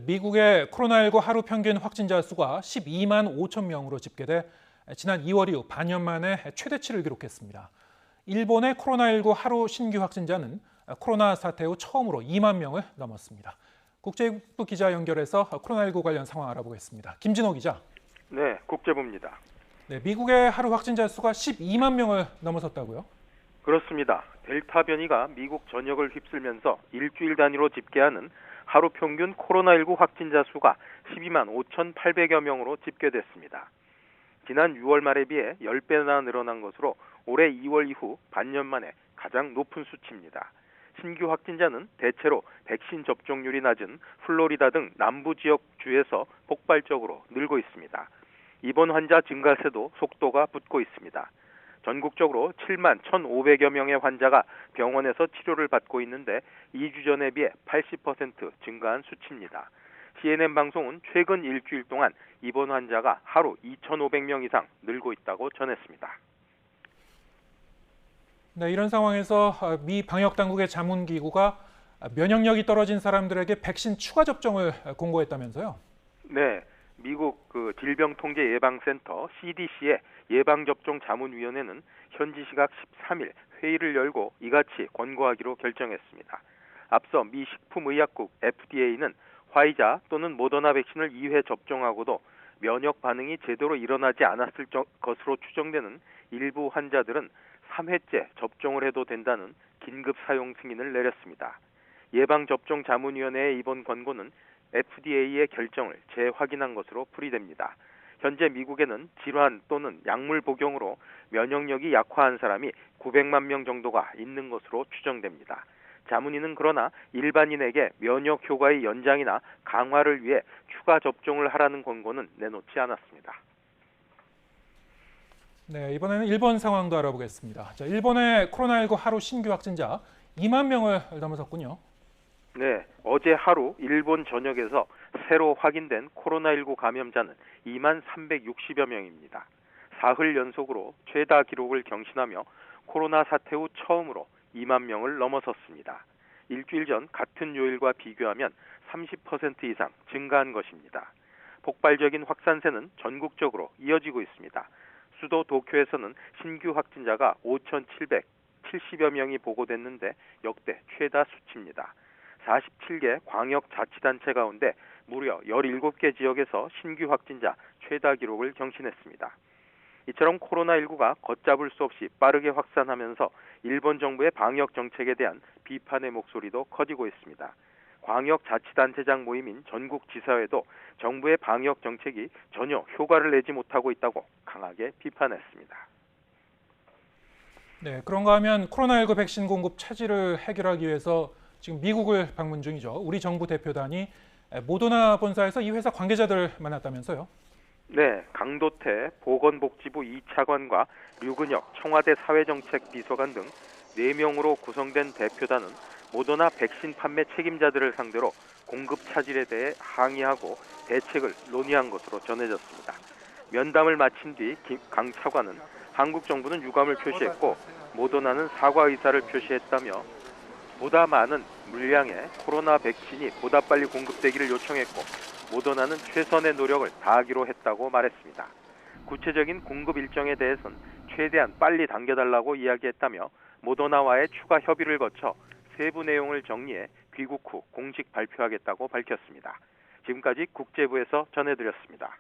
미국의 코로나19 하루 평균 확진자 수가 12만 5천 명으로 집계돼 지난 2월 이후 반년 만에 최대치를 기록했습니다. 일본의 코로나19 하루 신규 확진자는 코로나 사태 후 처음으로 2만 명을 넘었습니다. 국제부 기자 연결해서 코로나19 관련 상황 알아보겠습니다. 김진호 기자. 네, 국제부입니다. 네, 미국의 하루 확진자 수가 12만 명을 넘어섰다고요? 그렇습니다. 델타 변이가 미국 전역을 휩쓸면서 일주일 단위로 집계하는 하루 평균 코로나19 확진자 수가 12만 5,800여 명으로 집계됐습니다. 지난 6월 말에 비해 10배나 늘어난 것으로 올해 2월 이후 반년 만에 가장 높은 수치입니다. 신규 확진자는 대체로 백신 접종률이 낮은 플로리다 등 남부 지역 주에서 폭발적으로 늘고 있습니다. 입원 환자 증가세도 속도가 붙고 있습니다. 전국적으로 7만 1,500여 명의 환자가 병원에서 치료를 받고 있는데 2주 전에 비해 80% 증가한 수치입니다. CNN 방송은 최근 일주일 동안 입원 환자가 하루 2,500명 이상 늘고 있다고 전했습니다. 네, 이런 상황에서 미 방역 당국의 자문기구가 면역력이 떨어진 사람들에게 백신 추가 접종을 공고했다면서요? 네, 미국 질병통제예방센터 CDC의 예방접종 자문위원회는 현지 시각 13일 회의를 열고 이같이 권고하기로 결정했습니다. 앞서 미 식품의약국 FDA는 화이자 또는 모더나 백신을 2회 접종하고도 면역 반응이 제대로 일어나지 않았을 것으로 추정되는 일부 환자들은 3회째 접종을 해도 된다는 긴급 사용 승인을 내렸습니다. 예방접종 자문위원회의 이번 권고는 FDA의 결정을 재확인한 것으로 풀이됩니다. 현재 미국에는 질환 또는 약물 복용으로 면역력이 약화한 사람이 900만 명 정도가 있는 것으로 추정됩니다. 자문위는 그러나 일반인에게 면역 효과의 연장이나 강화를 위해 추가 접종을 하라는 권고는 내놓지 않았습니다. 네, 이번에는 일본 상황도 알아보겠습니다. 자, 일본의 코로나19 하루 신규 확진자 2만 명을 넘어섰군요. 네, 어제 하루 일본 전역에서 새로 확인된 코로나19 감염자는 2만 360여 명입니다. 사흘 연속으로 최다 기록을 경신하며 코로나 사태 후 처음으로 2만 명을 넘어섰습니다. 일주일 전 같은 요일과 비교하면 30% 이상 증가한 것입니다. 폭발적인 확산세는 전국적으로 이어지고 있습니다. 수도 도쿄에서는 신규 확진자가 5,770여 명이 보고됐는데 역대 최다 수치입니다. 47개 광역자치단체 가운데 무려 17개 지역에서 신규 확진자 최다 기록을 경신했습니다. 이처럼 코로나19가 걷잡을 수 없이 빠르게 확산하면서 일본 정부의 방역 정책에 대한 비판의 목소리도 커지고 있습니다. 광역자치단체장 모임인 전국지사회도 정부의 방역 정책이 전혀 효과를 내지 못하고 있다고 강하게 비판했습니다. 네, 그런가 하면 코로나19 백신 공급 차질을 해결하기 위해서 지금 미국을 방문 중이죠. 우리 정부 대표단이 모더나 본사에서 이 회사 관계자들 만났다면서요? 네, 강도태 보건복지부 2차관과 류근혁 청와대 사회정책비서관 등 4명으로 구성된 대표단은 모더나 백신 판매 책임자들을 상대로 공급 차질에 대해 항의하고 대책을 논의한 것으로 전해졌습니다. 면담을 마친 뒤 강 차관은 한국 정부는 유감을 표시했고 모더나는 사과 의사를 표시했다며 보다 많은 물량의 코로나 백신이 보다 빨리 공급되기를 요청했고 모더나는 최선의 노력을 다하기로 했다고 말했습니다. 구체적인 공급 일정에 대해서는 최대한 빨리 당겨달라고 이야기했다며 모더나와의 추가 협의를 거쳐 세부 내용을 정리해 귀국 후 공식 발표하겠다고 밝혔습니다. 지금까지 국제부에서 전해드렸습니다.